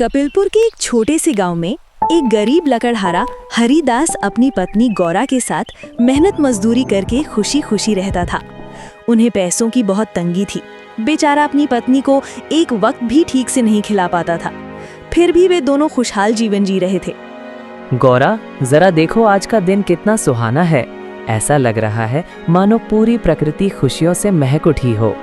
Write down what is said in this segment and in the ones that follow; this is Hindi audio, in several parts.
कपिलपुर के एक छोटे से गांव में एक गरीब लकड़हारा हरिदास अपनी पत्नी गौरा के साथ मेहनत मजदूरी करके खुशी खुशी रहता था। उन्हें पैसों की बहुत तंगी थी। बेचारा अपनी पत्नी को एक वक्त भी ठीक से नहीं खिला पाता था। फिर भी वे दोनों खुशहाल जीवन जी रहे थे। गौरा, जरा देखो आज का दिन कितना सुहाना है। ऐसा लग रहा है मानो पूरी प्रकृति खुशियों से महक उठी हो।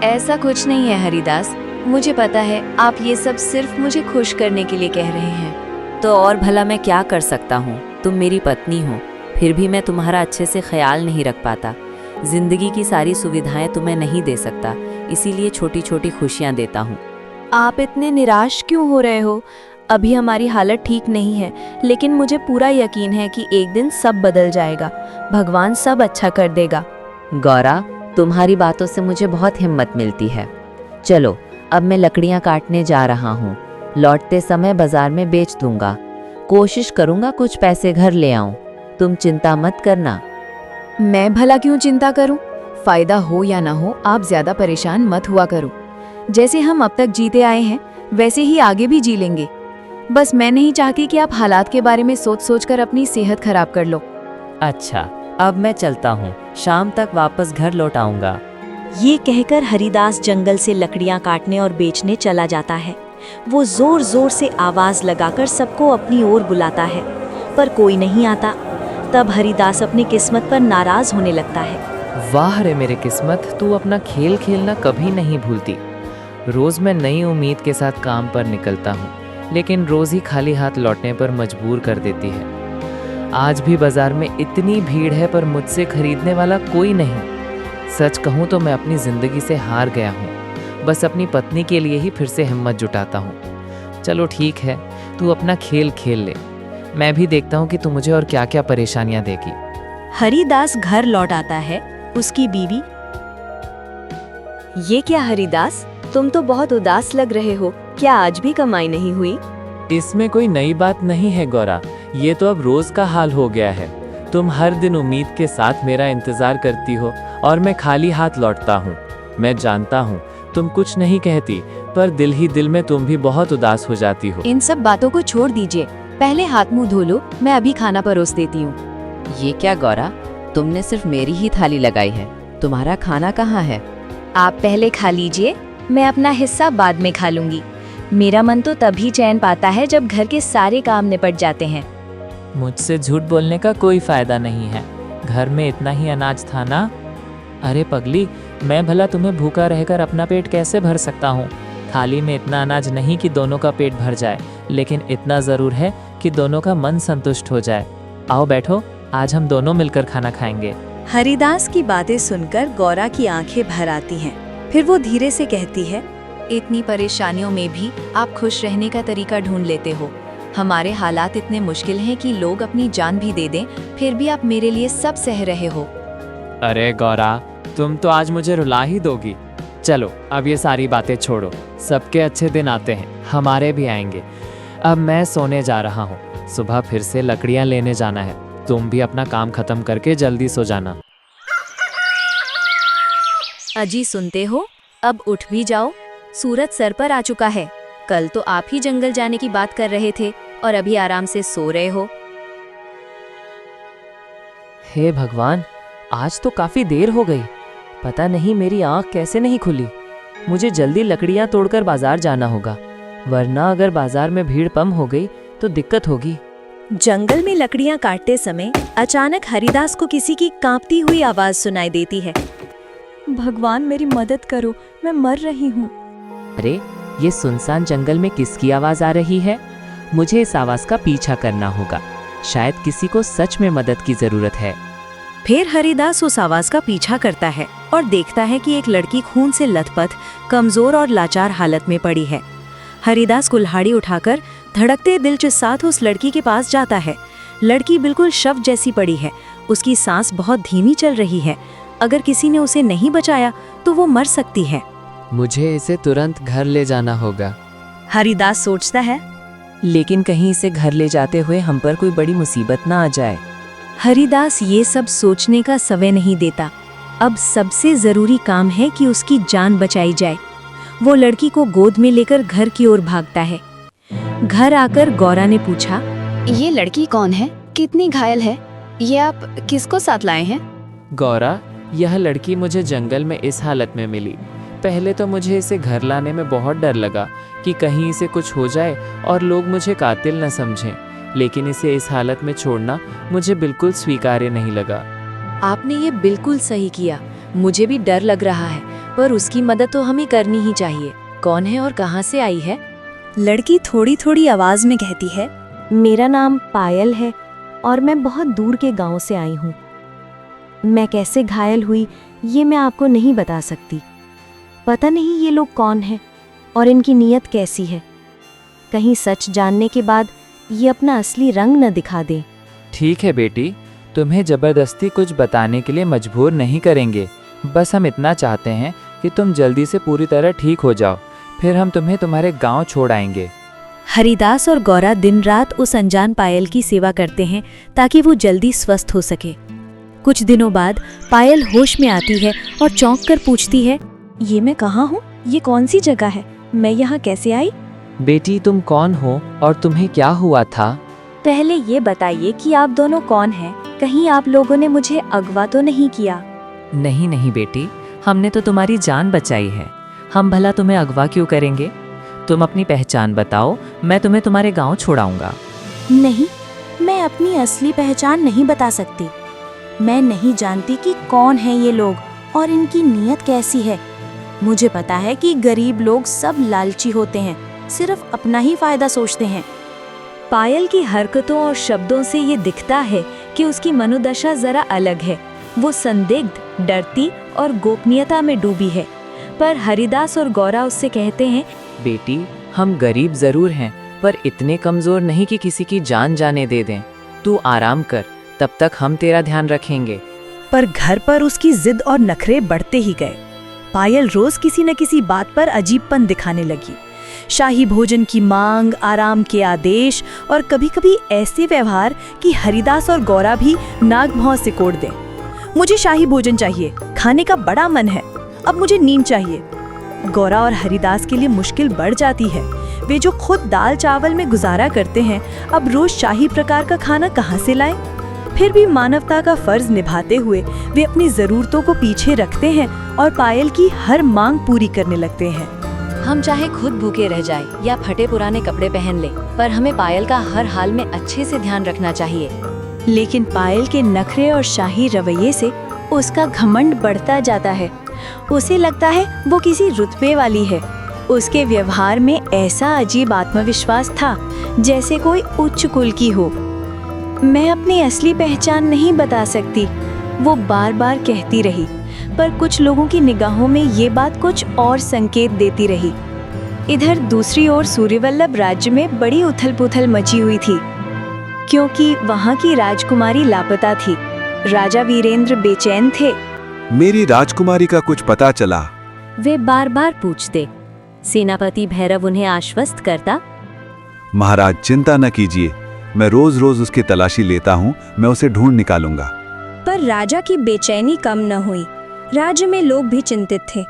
ऐसा कुछ नहीं है हरिदास, मुझे पता है आप ये सब सिर्फ मुझे खुश करने के लिए कह रहे हैं। तो और भला मैं क्या कर सकता हूँ? तुम मेरी पत्नी हो, फिर भी मैं तुम्हारा अच्छे से ख्याल नहीं रख पाता। जिंदगी की सारी सुविधाएं तुम्हें नहीं दे सकता, इसीलिए छोटी छोटी खुशियाँ देता हूँ। आप इतने निराश क्यों हो रहे हो? अभी हमारी हालत ठीक नहीं है, लेकिन मुझे पूरा यकीन है कि एक दिन सब बदल जाएगा। भगवान सब अच्छा कर देगा। गौरा, तुम्हारी बातों से मुझे बहुत हिम्मत मिलती है। चलो, अब मैं लकड़ियाँ काटने जा रहा हूँ। लौटते समय बाजार में बेच दूंगा। कोशिश करूँगा कुछ पैसे घर ले आऊँ। तुम चिंता मत करना। मैं भला क्यों चिंता करूँ? फायदा हो या ना हो, आप ज्यादा परेशान मत हुआ करो। जैसे हम अब तक जीते आए हैं, वैसे ही आगे भी जी लेंगे। बस मैं नहीं चाहती कि आप हालात के बारे में सोच सोच कर अपनी सेहत खराब कर लो। अच्छा, अब मैं चलता हूँ। शाम तक वापस घर लौट आऊंगा। ये कहकर हरिदास जंगल से लकड़ियां काटने और बेचने चला जाता है। वो जोर जोर से आवाज लगाकर सबको अपनी ओर बुलाता है, पर कोई नहीं आता। तब हरिदास अपनी किस्मत पर नाराज होने लगता है। वाह रे मेरे किस्मत, तू अपना खेल खेलना कभी नहीं भूलती। रोज मैं नई उम्मीद के साथ काम पर निकलता हूँ, लेकिन रोज ही खाली हाथ लौटने पर मजबूर कर देती है। आज भी बाजार में इतनी भीड़ है, पर मुझसे खरीदने वाला कोई नहीं। सच कहूँ तो मैं अपनी जिंदगी से हार गया हूँ। बस अपनी पत्नी के लिए ही फिर से हिम्मत जुटाता हूँ। चलो ठीक है, तू अपना खेल खेल ले। मैं भी देखता हूँ कि तू मुझे और क्या क्या परेशानियाँ देगी। हरिदास घर लौट आता है। उसकी बीवी, ये क्या हरिदास, तुम तो बहुत उदास लग रहे हो। क्या आज भी कमाई नहीं हुई? इसमें कोई नई बात नहीं है गौरा, ये तो अब रोज का हाल हो गया है। तुम हर दिन उम्मीद के साथ मेरा इंतजार करती हो और मैं खाली हाथ लौटता हूँ। मैं जानता हूँ तुम कुछ नहीं कहती, पर दिल ही दिल में तुम भी बहुत उदास हो जाती हो। इन सब बातों को छोड़ दीजिए, पहले हाथ मुंह धो लो। मैं अभी खाना परोस देती हूँ। ये क्या गौरा, तुमने सिर्फ मेरी ही थाली लगाई है, तुम्हारा खाना कहाँ है? आप पहले खा लीजिए, मैं अपना हिस्सा बाद में खा लूंगी। मेरा मन तो तभी चैन पाता है जब घर के सारे काम निपट जाते हैं। मुझसे झूठ बोलने का कोई फायदा नहीं है। घर में इतना ही अनाज था ना? अरे पगली, मैं भला तुम्हें भूखा रहकर अपना पेट कैसे भर सकता हूँ? थाली में इतना अनाज नहीं कि दोनों का पेट भर जाए, लेकिन इतना ज़रूर है कि दोनों का मन संतुष्ट हो जाए। आओ बैठो, आज हम दोनों मिलकर खाना खाएंगे। हरिदास की बातें सुनकर गौरा की आंखें भर आती हैं। फिर वो धीरे से कहती है, इतनी परेशानियों में भी आप खुश रहने का तरीका ढूंढ लेते हो। हमारे हालात इतने मुश्किल हैं कि लोग अपनी जान भी दे दें, फिर भी आप मेरे लिए सब सह रहे हो। अरे गौरा, तुम तो आज मुझे रुला ही दोगी। चलो अब ये सारी बातें छोड़ो, सबके अच्छे दिन आते हैं, हमारे भी आएंगे। अब मैं सोने जा रहा हूँ, सुबह फिर से लकड़ियाँ लेने जाना है। तुम भी अपना काम खत्म करके जल्दी सो जाना। अजी सुनते हो, अब उठ भी जाओ। सूरज सर पर आ चुका है। कल तो आप ही जंगल जाने की बात कर रहे थे और अभी आराम से सो रहे हो। हे भगवान, आज तो काफी देर हो गई। पता नहीं मेरी आंख कैसे नहीं खुली। मुझे जल्दी लकड़ियां तोड़कर बाजार जाना होगा, वरना अगर बाजार में भीड़ कम हो गई तो दिक्कत होगी। जंगल में लकड़ियां काटते समय अचानक हरिदास को किसी की कांपती हुई आवाज सुनाई देती है। भगवान मेरी मदद करो, मैं मर रही हूँ। अरे, ये सुनसान जंगल में किसकी आवाज आ रही है? मुझे इस आवाज का पीछा करना होगा। शायद किसी को सच में मदद की जरूरत है। फिर हरिदास उस आवाज का पीछा करता है और देखता है कि एक लड़की खून से लथपथ, कमजोर और लाचार हालत में पड़ी है। हरिदास कुल्हाड़ी उठाकर धड़कते दिल के साथ उस लड़की के पास जाता है। लड़की बिल्कुल शव जैसी पड़ी है। उसकी सांस बहुत धीमी चल रही है। अगर किसी ने उसे नहीं बचाया तो वो मर सकती है। मुझे इसे तुरंत घर ले जाना होगा। हरिदास सोचता है, लेकिन कहीं इसे घर ले जाते हुए हम पर कोई बड़ी मुसीबत ना आ जाए। हरिदास ये सब सोचने का समय नहीं देता। अब सबसे जरूरी काम है कि उसकी जान बचाई जाए। वो लड़की को गोद में लेकर घर की ओर भागता है। घर आकर गौरा ने पूछा, ये लड़की कौन है? कितनी घायल है? ये आप किसको साथ लाए हैं? गौरा, यह लड़की मुझे जंगल में इस हालत में मिली। पहले तो मुझे इसे घर लाने में बहुत डर लगा कि कहीं इसे कुछ हो जाए और लोग मुझे कातिल न समझें, लेकिन इसे इस हालत में छोड़ना मुझे बिल्कुल स्वीकार्य नहीं लगा। आपने ये बिल्कुल सही किया। मुझे भी डर लग रहा है, पर उसकी मदद तो हमें करनी ही चाहिए। कौन है और कहाँ से आई है? लड़की थोड़ी थोड़ी आवाज में कहती है, मेरा नाम पायल है और मैं बहुत दूर के गांव से आई हूँ। मैं कैसे घायल हुई ये मैं आपको नहीं बता सकती। पता नहीं ये लोग कौन हैं और इनकी नीयत कैसी है। कहीं सच जानने के बाद ये अपना असली रंग न दिखा दें। ठीक है बेटी, तुम्हें जबरदस्ती कुछ बताने के लिए मजबूर नहीं करेंगे। बस हम इतना चाहते हैं कि तुम जल्दी से पूरी तरह ठीक हो जाओ, फिर हम तुम्हें तुम्हारे गांव छोड़ आएंगे। हरिदास और गौरा दिन रात उस अनजान पायल की सेवा करते हैं ताकि वो जल्दी स्वस्थ हो सके। कुछ दिनों बाद पायल होश में आती है और चौंक कर पूछती है, ये मैं कहाँ हूँ? ये कौन सी जगह है? मैं यहाँ कैसे आई? बेटी, तुम कौन हो और तुम्हें क्या हुआ था? पहले ये बताइए कि आप दोनों कौन हैं? कहीं आप लोगों ने मुझे अगवा तो नहीं किया? नहीं नहीं बेटी, हमने तो तुम्हारी जान बचाई है। हम भला तुम्हें अगवा क्यों करेंगे? तुम अपनी पहचान बताओ, मैं तुम्हें तुम्हारे गांव छोड़ाऊंगा। नहीं, मैं अपनी असली पहचान नहीं बता सकती। मैं नहीं जानती कि कौन है ये लोग और इनकी नीयत कैसी है। मुझे पता है कि गरीब लोग सब लालची होते हैं, सिर्फ अपना ही फायदा सोचते हैं। पायल की हरकतों और शब्दों से ये दिखता है कि उसकी मनोदशा जरा अलग है। वो संदिग्ध, डरती और गोपनीयता में डूबी है। पर हरिदास और गौरा उससे कहते हैं, बेटी, हम गरीब जरूर हैं, पर इतने कमजोर नहीं कि किसी की जान जाने दे दें। तू आराम कर, तब तक हम तेरा ध्यान रखेंगे। पर घर पर उसकी जिद और नखरे बढ़ते ही गए। पायल रोज किसी न किसी बात पर अजीबपन दिखाने लगी। शाही भोजन की मांग, आराम के आदेश और कभी-कभी ऐसे व्यवहार कि हरिदास और गौरा भी नाक भौं से कोड़ दें। मुझे शाही भोजन चाहिए, खाने का बड़ा मन है, अब मुझे नींद चाहिए। गौरा और हरिदास के लिए मुश्किल बढ़ जाती है। वे जो खुद दाल चावल में गुजारा करते हैं, अब रोज शाही प्रकार का खाना कहाँ से लाएं? फिर भी मानवता का फर्ज निभाते हुए वे अपनी जरूरतों को पीछे रखते हैं और पायल की हर मांग पूरी करने लगते हैं। हम चाहे खुद भूखे रह जाए या फटे पुराने कपड़े पहन ले, पर हमें पायल का हर हाल में अच्छे से ध्यान रखना चाहिए। लेकिन पायल के नखरे और शाही रवैये से उसका घमंड बढ़ता जाता है। उसे लगता है वो किसी रुतबे वाली है। उसके व्यवहार में ऐसा अजीब आत्मविश्वास था जैसे कोई उच्च कुल की हो। मैं अपनी असली पहचान नहीं बता सकती, वो बार बार कहती रही, पर कुछ लोगों की निगाहों में ये बात कुछ और संकेत देती रही। इधर दूसरी ओर सूर्यवल्लभ राज्य में बड़ी उथल-पुथल मची हुई थी, क्योंकि वहाँ की राजकुमारी लापता थी। राजा वीरेंद्र बेचैन थे। मेरी राजकुमारी का कुछ पता चला? वे बार बार पूछते। सेनापति भैरव उन्हें आश्वस्त करता, महाराज चिंता न कीजिए, मैं रोज रोज उसकी तलाशी लेता हूँ, मैं उसे ढूंढ निकालूंगा। पर राजा की बेचैनी कम न हुई। राज्य में लोग भी चिंतित थे।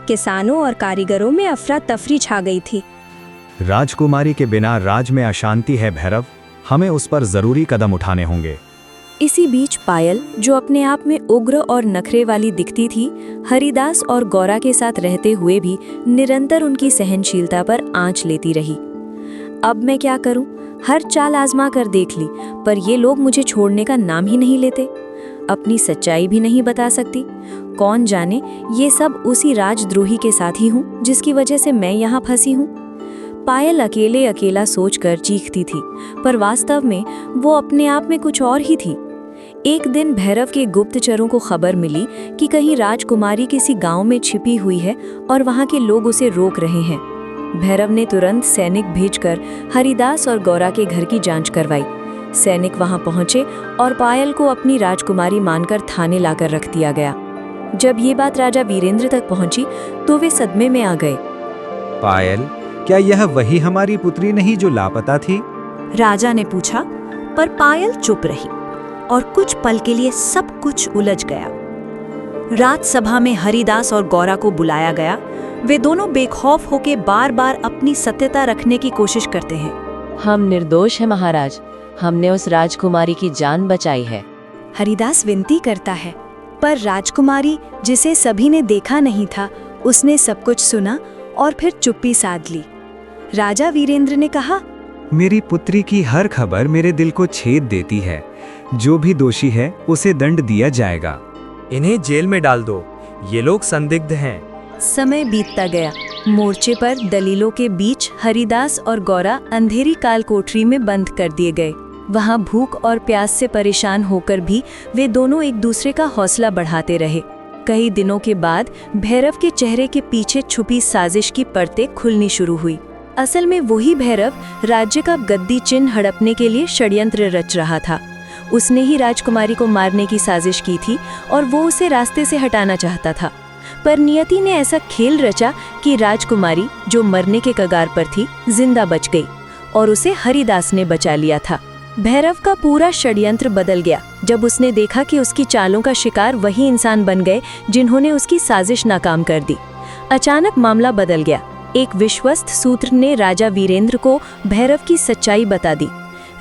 किसानों और कारीगरों में अफरा तफरी छा गई थी। राजकुमारी के बिना राज्य में अशांति है भैरव, हमें उस पर जरूरी कदम उठाने होंगे। इसी बीच पायल, जो अपने आप में उग्र और नखरे वाली दिखती थी, हरिदास और गौरा के साथ रहते हुए भी निरंतर उनकी सहनशीलता पर आंच लेती रही। अब मैं क्या करूं? हर चाल आजमा कर देख ली, पर ये लोग मुझे छोड़ने का नाम ही नहीं लेते। अपनी सच्चाई भी नहीं बता सकती। कौन जाने ये सब उसी राजद्रोही के साथ ही हूँ जिसकी वजह से मैं यहाँ फंसी हूँ। पायल अकेले अकेला सोचकर चीखती थी, पर वास्तव में वो अपने आप में कुछ और ही थी। एक दिन भैरव के गुप्तचरों को खबर मिली कि कहीं राजकुमारी किसी गांव में छिपी हुई है और वहां के लोग उसे रोक रहे हैं। भैरव ने तुरंत सैनिक भेजकर हरिदास और गौरा के घर की जांच करवाई। सैनिक वहां पहुंचे और पायल को अपनी राजकुमारी मानकर थाने लाकर रख दिया गया। जब ये बात राजा वीरेंद्र तक पहुंची तो वे सदमे में आ गए। पायल, क्या यह वही हमारी पुत्री नहीं जो लापता थी? राजा ने पूछा, पर पायल चुप रही और कुछ पल के लिए सब कुछ उलझ गया। रात सभा में हरिदास और गौरा को बुलाया गया। वे दोनों बेखौफ होकर बार बार अपनी सत्यता रखने की कोशिश करते हैं। हम निर्दोष हैं महाराज, हमने उस राजकुमारी की जान बचाई है। हरिदास विनती करता है, पर राजकुमारी, जिसे सभी ने देखा नहीं था, उसने सब कुछ सुना और फिर चुप्पी साध ली। राजा वीरेंद्र ने कहा, मेरी पुत्री की हर खबर मेरे दिल को छेद देती है। जो भी दोषी है उसे दंड दिया जाएगा। इन्हें जेल में डाल दो, ये लोग संदिग्ध हैं। समय बीतता गया। मोर्चे पर दलीलों के बीच हरिदास और गौरा अंधेरी काल कोठरी में बंद कर दिए गए। वहां भूख और प्यास से परेशान होकर भी वे दोनों एक दूसरे का हौसला बढ़ाते रहे। कई दिनों के बाद भैरव के चेहरे के पीछे छुपी साजिश की परतें खुलनी शुरू हुई। असल में वही भैरव राज्य का गद्दी चिन्ह हड़पने के लिए षड्यंत्र रच रहा था। उसने ही राजकुमारी को मारने की साजिश की थी और वो उसे रास्ते से हटाना चाहता था। पर नियति ने ऐसा खेल रचा कि राजकुमारी, जो मरने के कगार पर थी, जिंदा बच गई और उसे हरिदास ने बचा लिया था। भैरव का पूरा षड्यंत्र बदल गया जब उसने देखा कि उसकी चालों का शिकार वही इंसान बन गए जिन्होंने उसकी साजिश नाकाम कर दी। अचानक मामला बदल गया। एक विश्वस्त सूत्र ने राजा वीरेंद्र को भैरव की सच्चाई बता दी।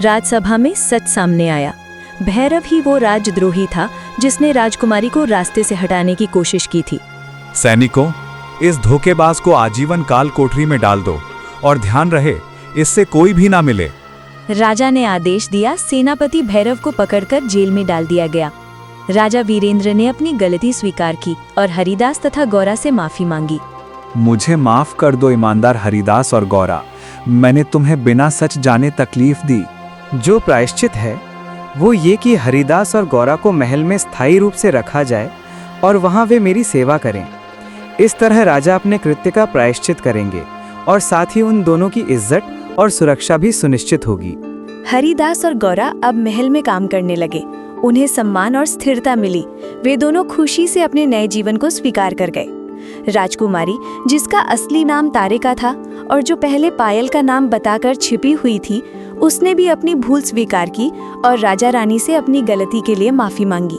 राजसभा में सच सामने आया। भैरव ही वो राजद्रोही था जिसने राजकुमारी को रास्ते से हटाने की कोशिश की थी। सैनिकों, इस धोखेबाज को आजीवन काल कोठरी में डाल दो और ध्यान रहे, इससे कोई भी ना मिले। राजा ने आदेश दिया। सेनापति भैरव को पकड़कर जेल में डाल दिया गया। राजा वीरेंद्र ने अपनी गलती स्वीकार की और हरिदास तथा गौरा से माफी मांगी। मुझे माफ कर दो ईमानदार हरिदास और गौरा, मैंने तुम्हें बिना सच जाने तकलीफ दी। जो प्रायश्चित है वो ये कि हरिदास और गौरा को महल में स्थायी रूप से रखा जाए और वहाँ वे मेरी सेवा करें। इस तरह राजा अपने कृत्य का प्रायश्चित करेंगे और साथ ही उन दोनों की इज्जत और सुरक्षा भी सुनिश्चित होगी। हरिदास और गौरा अब महल में काम करने लगे। उन्हें सम्मान और स्थिरता मिली। वे दोनों खुशी से अपने नए जीवन को स्वीकार कर गए। राजकुमारी, जिसका असली नाम तारिका था और जो पहले पायल का नाम बताकर छिपी हुई थी, उसने भी अपनी भूल स्वीकार की और राजा रानी से अपनी गलती के लिए माफी मांगी।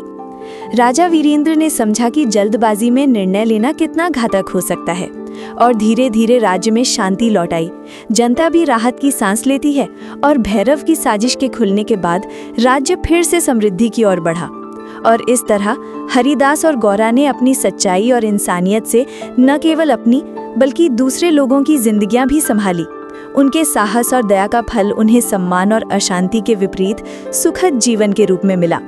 राजा वीरेंद्र ने समझा कि जल्दबाजी में निर्णय लेना कितना घातक हो सकता है और धीरे धीरे राज्य में शांति लौट आई। जनता भी राहत की सांस लेती है और भैरव की साजिश के खुलने के बाद राज्य फिर से समृद्धि की ओर बढ़ा। और इस तरह हरिदास और गौरा ने अपनी सच्चाई और इंसानियत से न केवल अपनी बल्कि दूसरे लोगों की जिंदगियां भी संभाली। उनके साहस और दया का फल उन्हें सम्मान और अशांति के विपरीत सुखद जीवन के रूप में मिला।